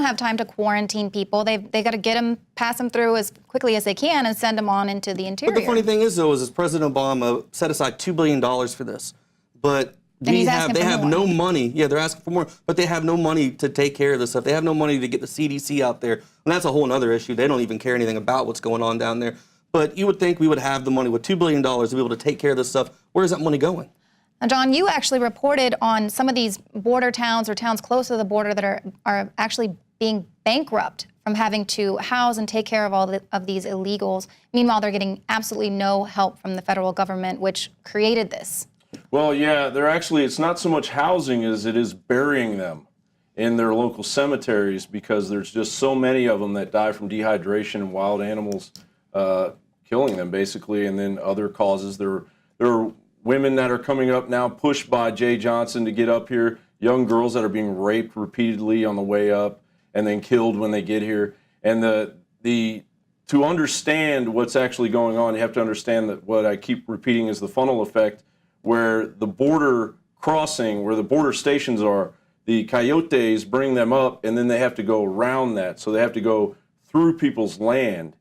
don't have time to quarantine people. They got to get them, pass them through as quickly as they can and send them on into the interior. But the funny thing is, though, is President Obama set aside $2 billion for this. But they have no money. Yeah, they're asking for more, but they have no money to take care of this stuff. They have no money to get the CDC out there. And that's a whole other issue. They don't even care anything about what's going on down there. But you would think we would have the money with $2 billion to be able to take care of this stuff. Where is that money going? Now, John, you actually reported on some of these border towns or towns close to the border that are actually being bankrupt from having to house and take care of all of these illegals. Meanwhile, they're getting absolutely no help from the federal government, which created this. Well, yeah, it's not so much housing as it is burying them in their local cemeteries, because there's just so many of them that die from dehydration and wild animals killing them, basically, and then other causes. There are women that are coming up now, pushed by Jay Johnson to get up here, young girls that are being raped repeatedly on the way up and then killed when they get here. And to understand what's actually going on, you have to understand that what I keep repeating is the funnel effect, where the border crossing, where the border stations are, the coyotes bring them up, and then they have to go around that. So they have to go through people's land.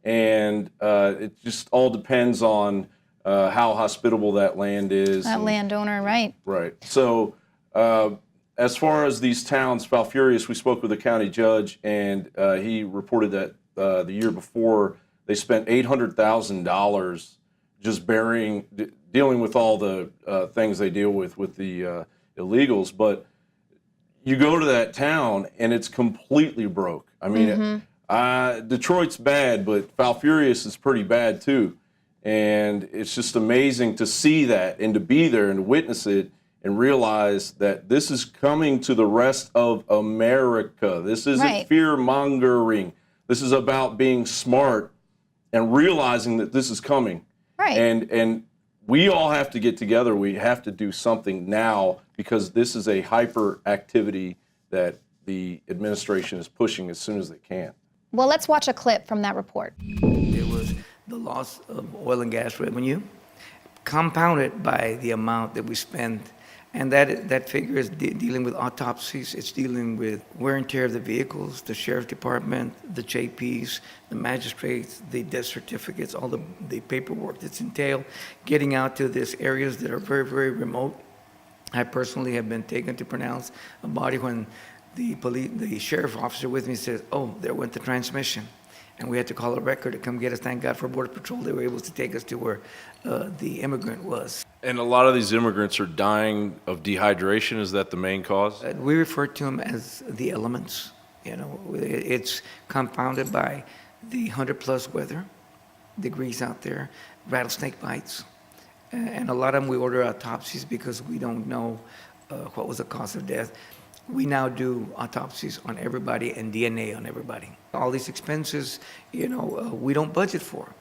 And it just all depends on how hospitable that land is. That landowner, right. Right. So as far as these towns, Falfurrias, we spoke with the county judge, and he reported that the year before they spent $800,000 just dealing with all the things they deal with the illegals. But you go to that town and it's completely broke. I mean, Detroit's bad, but Falfurrias is pretty bad too. And it's just amazing to see that and to be there and to witness it and realize that this is coming to the rest of America. This isn't fear-mongering. This is about being smart and realizing that this is coming. Right. And we all have to get together. We have to do something now, because this is a hyper activity that the administration is pushing as soon as they can. Well, let's watch a clip from that report. It was the loss of oil and gas revenue, compounded by the amount that we spend. And that figure is dealing with autopsies, it's dealing with wear and tear of the vehicles, the sheriff's department, the JPs, the magistrates, the death certificates, all the paperwork that's entailed, getting out to these areas that are very, very remote. I personally have been taken to pronounce a body when the sheriff officer with me says, oh, there went the transmission. And we had to call a record to come get us. Thank God for Border Patrol. They were able to take us to where the immigrant was. And a lot of these immigrants are dying of dehydration. Is that the main cause? We refer to them as the elements. You know, it's compounded by the 100+ weather degrees out there, rattlesnake bites. And a lot of them we order autopsies because we don't know what was the cause of death. We now do autopsies on everybody and DNA on everybody. All these expenses, you know, we don't budget for.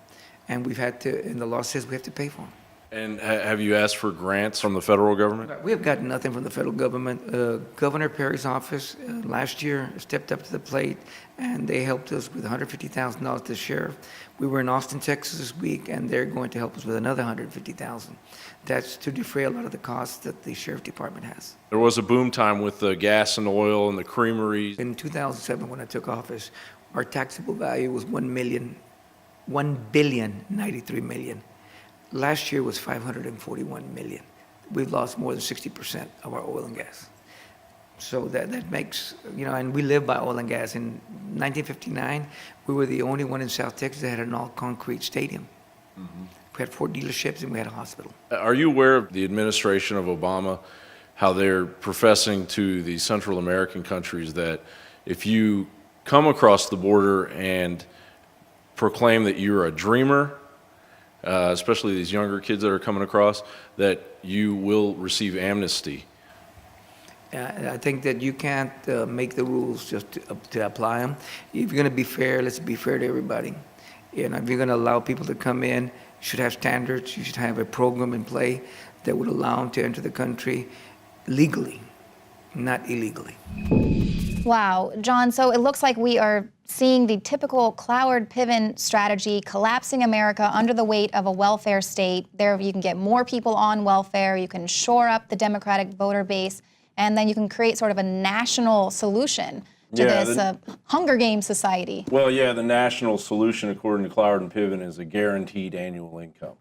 And we've had to, and the law says we have to pay for them. And have you asked for grants from the federal government? We have gotten nothing from the federal government. Governor Perry's office last year stepped up to the plate, and they helped us with $150,000 to the sheriff. We were in Austin, Texas this week, and they're going to help us with another $150,000. That's to defray a lot of the costs that the sheriff department has. There was a boom time with the gas and oil and the creameries. In 2007, when I took office, our taxable value was $1,093 million. Last year was $541 million. We've lost more than 60% of our oil and gas. So that makes, you know, and we live by oil and gas. In 1959, we were the only one in South Texas that had an all-concrete stadium. We had 4 dealerships and we had a hospital. Are you aware of the administration of Obama, how they're professing to the Central American countries that if you come across the border and proclaim that you're a dreamer, especially these younger kids that are coming across, that you will receive amnesty? I think that you can't make the rules just to apply them. If you're going to be fair, let's be fair to everybody. You know, if you're going to allow people to come in, you should have standards. You should have a program in play that would allow them to enter the country legally, not illegally. Wow, John, so it looks like we are seeing the typical Cloward-Piven strategy collapsing America under the weight of a welfare state. There you can get more people on welfare, you can shore up the Democratic voter base, and then you can create sort of a national solution to Yeah, this Hunger Games society. Well, yeah, the national solution, according to Cloward and Piven, is a guaranteed annual income.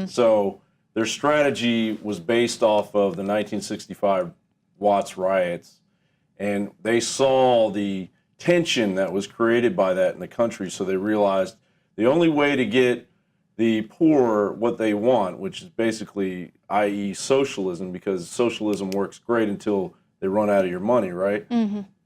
So their strategy was based off of the 1965 Watts riots, and they saw the tension that was created by that in the country, so they realized the only way to get the poor what they want, which is basically, i.e. socialism, because socialism works great until they run out of your money, right?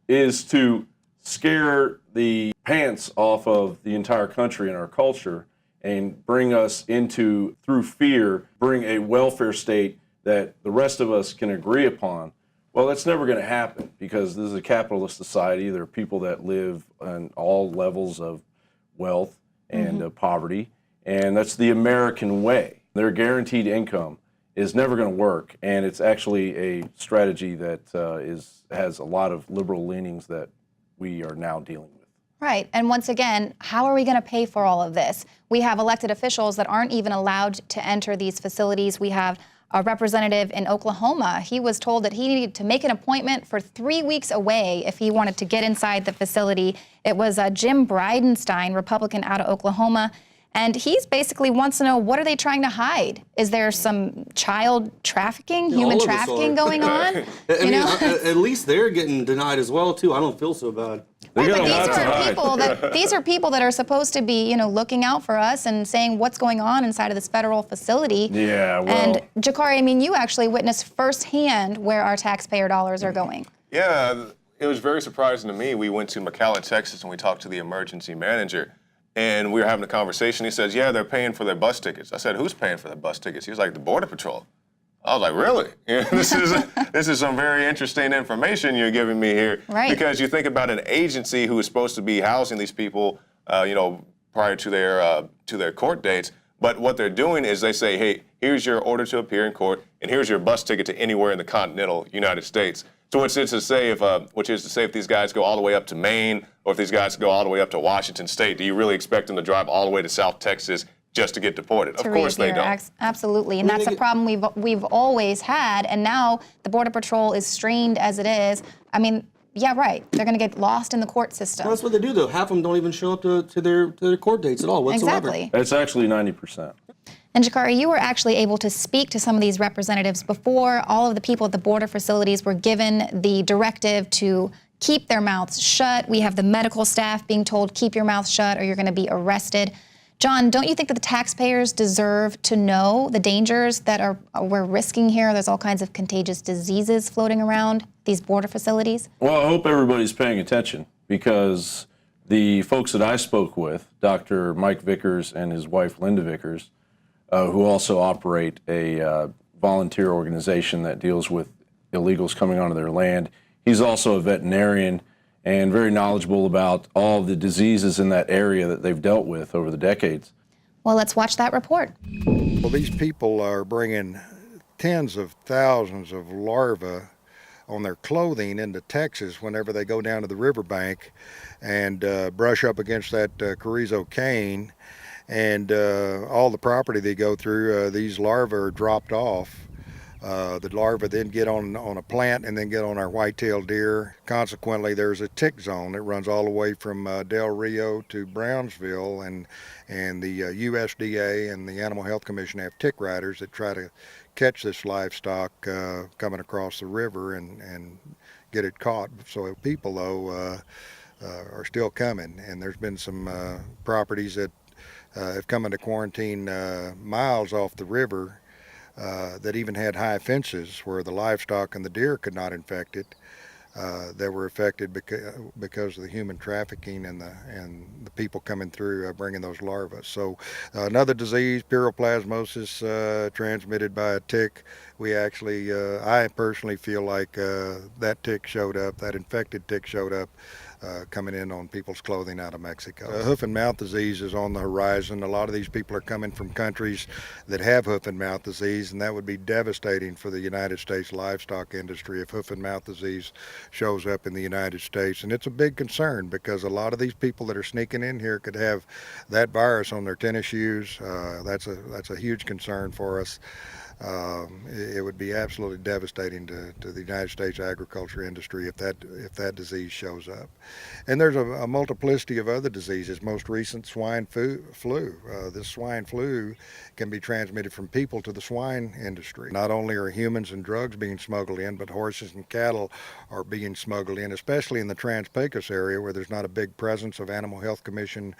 Is to scare the pants off of the entire country and our culture and bring us into, through fear, bring a welfare state that the rest of us can agree upon. Well, that's never going to happen because this is a capitalist society. There are people that live on all levels of wealth and poverty, and that's the American way. Their guaranteed income is never going to work, and it's actually a strategy that has a lot of liberal leanings that we are now dealing with. Right. And once again, how are we going to pay for all of this? We have elected officials that aren't even allowed to enter these facilities. We have a representative in Oklahoma. He was told that he needed to make an appointment for 3 weeks away if he wanted to get inside the facility. It was Jim Bridenstine, Republican out of Oklahoma. And he's basically wants to know, what are they trying to hide? Is there some child trafficking, human trafficking going on? At least they're getting denied as well, too. I don't feel so bad. Right, but these are people that are supposed to be, looking out for us and saying what's going on inside of this federal facility. Yeah, well. And Jakari, I mean, you actually witnessed firsthand where our taxpayer dollars are going. Yeah, it was very surprising to me. We went to McAllen, Texas, and we talked to the emergency manager. And we were having a conversation. He says, yeah, they're paying for their bus tickets. I said, who's paying for their bus tickets? He was like, the Border Patrol. I was like, really? This is some very interesting information you're giving me here. Right. Because you think about an agency who is supposed to be housing these people, prior to their court dates. But what they're doing is they say, hey, here's your order to appear in court, and here's your bus ticket to anywhere in the continental United States. So which is to say, if these guys go all the way up to Maine, or if these guys go all the way up to Washington State, do you really expect them to drive all the way to South Texas just to get deported? Of course they don't. Absolutely, and that's a problem we've always had. And now the Border Patrol is strained as it is. I mean, yeah, right. They're going to get lost in the court system. Well, that's what they do, though. Half of them don't even show up to their court dates at all whatsoever. Exactly. It's actually 90%. And Jakari, you were actually able to speak to some of these representatives before all of the people at the border facilities were given the directive to keep their mouths shut. We have the medical staff being told, keep your mouth shut or you're going to be arrested. John, don't you think that the taxpayers deserve to know the dangers that we're risking here? There's all kinds of contagious diseases floating around these border facilities. Well, I hope everybody's paying attention because the folks that I spoke with, Dr. Mike Vickers and his wife Linda Vickers, who also operate a volunteer organization that deals with illegals coming onto their land. He's also a veterinarian and very knowledgeable about all of the diseases in that area that they've dealt with over the decades. Well, let's watch that report. Well, these people are bringing tens of thousands of larvae on their clothing into Texas whenever they go down to the riverbank and brush up against that Carrizo cane. And all the property they go through, these larvae are dropped off. The larvae then get on a plant and then get on our white-tailed deer. Consequently, there's a tick zone that runs all the way from Del Rio to Brownsville, and the USDA and the Animal Health Commission have tick riders that try to catch this livestock coming across the river and get it caught. So people, though, are still coming, and there's been some properties that have come into quarantine miles off the river that even had high fences where the livestock and the deer could not infect it. That were affected because of the human trafficking and the people coming through bringing those larvae. So another disease, pyroplasmosis, transmitted by a tick. We actually, I personally feel like that tick showed up, that infected tick showed up coming in on people's clothing out of Mexico. Hoof and mouth disease is on the horizon. A lot of these people are coming from countries that have hoof and mouth disease, and that would be devastating for the United States livestock industry if hoof and mouth disease shows up in the United States. And it's a big concern because a lot of these people that are sneaking in here could have that virus on their tennis shoes. That's a huge concern for us. It would be absolutely devastating to the United States agriculture industry if that disease shows up. And there's a multiplicity of other diseases. Most recent, swine flu. This swine flu can be transmitted from people to the swine industry. Not only are humans and drugs being smuggled in, but horses and cattle are being smuggled in, especially in the Trans-Pecos area where there's not a big presence of Animal Health Commission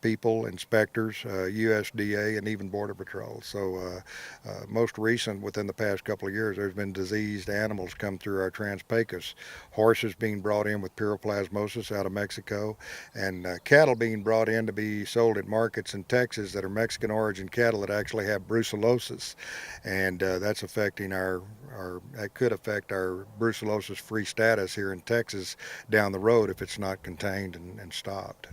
people, inspectors, USDA, and even Border Patrol. So most recent, within the past couple of years, there's been diseased animals come through our Trans-Pecos. Horses being brought in with pyroplasmosis out of Mexico, and cattle being brought in to be sold at markets in Texas that are Mexican origin cattle that actually have brucellosis. And that's affecting that could affect our brucellosis-free status here in Texas down the road if it's not contained and stopped.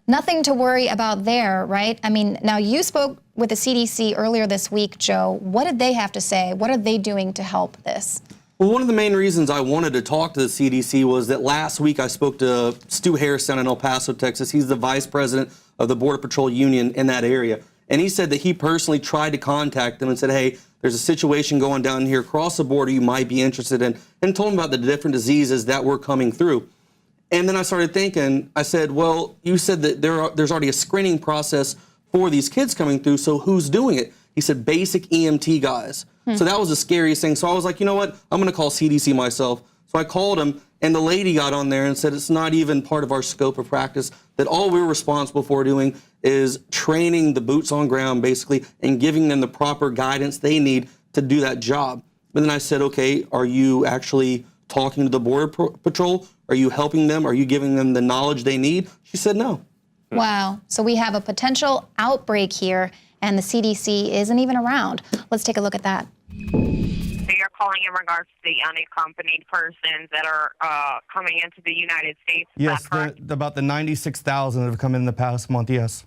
Nothing to worry about there, right? I mean, now you spoke with the CDC earlier this week, Joe. What did they have to say? What are they doing to help this? Well, one of the main reasons I wanted to talk to the CDC was that last week I spoke to Stu Harris down in El Paso, Texas. He's the vice president of the Border Patrol Union in that area. And he said that he personally tried to contact them and said, hey, there's a situation going down here across the border you might be interested in, and told him about the different diseases that were coming through. And then I started thinking, I said, well, you said that there's already a screening process for these kids coming through, so who's doing it? He said basic EMT guys. So that was the scariest thing. So I was like, you know what? I'm going to call CDC myself. So I called him, and the lady got on there and said it's not even part of our scope of practice, that all we're responsible for doing is training the boots on ground, basically, and giving them the proper guidance they need to do that job. But then I said, okay, are you actually talking to the Border Patrol? Are you helping them? Are you giving them the knowledge they need? She said no. Wow. So we have a potential outbreak here, and the CDC isn't even around. Let's take a look at that. So you're calling in regards to the unaccompanied persons that are coming into the United States? Yes, about the 96,000 that have come in the past month, yes.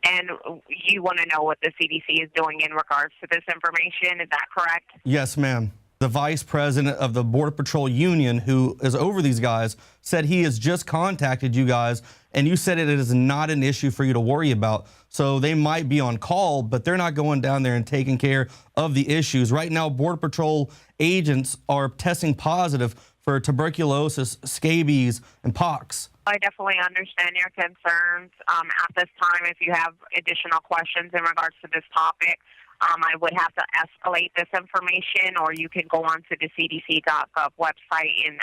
And you want to know what the CDC is doing in regards to this information, is that correct? Yes, ma'am. The vice president of the Border Patrol Union, who is over these guys, said he has just contacted you guys, and you said it is not an issue for you to worry about. So they might be on call, but they're not going down there and taking care of the issues. Right now, Border Patrol agents are testing positive for tuberculosis, scabies, and pox. I definitely understand your concerns. At this time, if you have additional questions in regards to this topic, I would have to escalate this information, or you can go on to the cdc.gov website and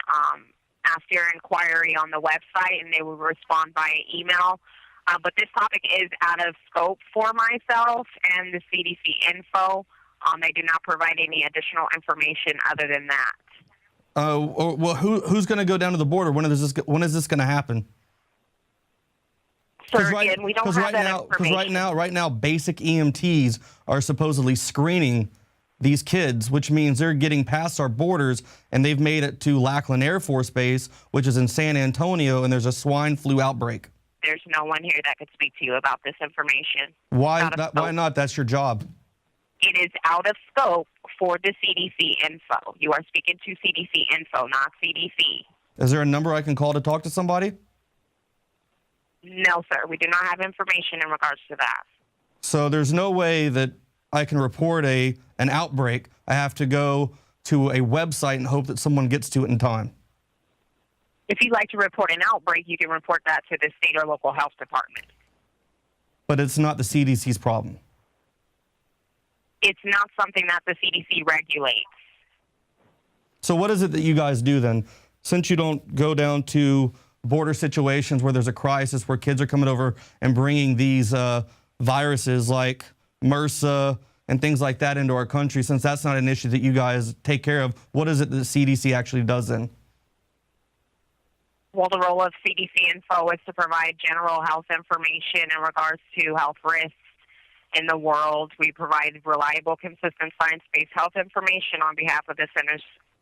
ask your inquiry on the website, and they will respond via email. But this topic is out of scope for myself and the CDC info. They do not provide any additional information other than that. Well, who's going to go down to the border? When is this going to happen? Sir, again, we don't have that information. Because right now, basic EMTs are supposedly screening these kids, which means they're getting past our borders, and they've made it to Lackland Air Force Base, which is in San Antonio, and there's a swine flu outbreak. There's no one here that could speak to you about this information. Why not? That's your job. It is out of scope for the CDC info. You are speaking to CDC info, not CDC. Is there a number I can call to talk to somebody? No, sir. We do not have information in regards to that. So there's no way that I can report an outbreak. I have to go to a website and hope that someone gets to it in time. If you'd like to report an outbreak, you can report that to the state or local health department. But it's not the CDC's problem. It's not something that the CDC regulates. So what is it that you guys do then? Since you don't go down to border situations where there's a crisis, where kids are coming over and bringing these viruses like MRSA and things like that into our country, since that's not an issue that you guys take care of, what is it that the CDC actually does then? Well, the role of CDC Info is to provide general health information in regards to health risks in the world. We provide reliable, consistent, science-based health information on behalf of the Centers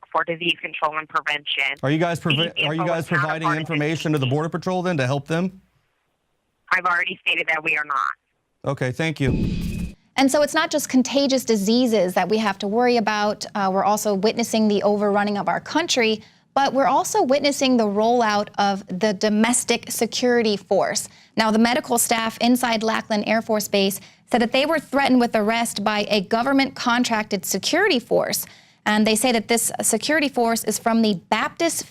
for Disease Control and Prevention. Are you guys providing information to the Border Patrol then to help them? I've already stated that we are not. Okay, thank you. And so it's not just contagious diseases that we have to worry about. We're also witnessing the overrunning of our country but we're also witnessing the rollout of the domestic security force. Now, the medical staff inside Lackland Air Force Base said that they were threatened with arrest by a government-contracted security force. And they say that this security force is from the Baptist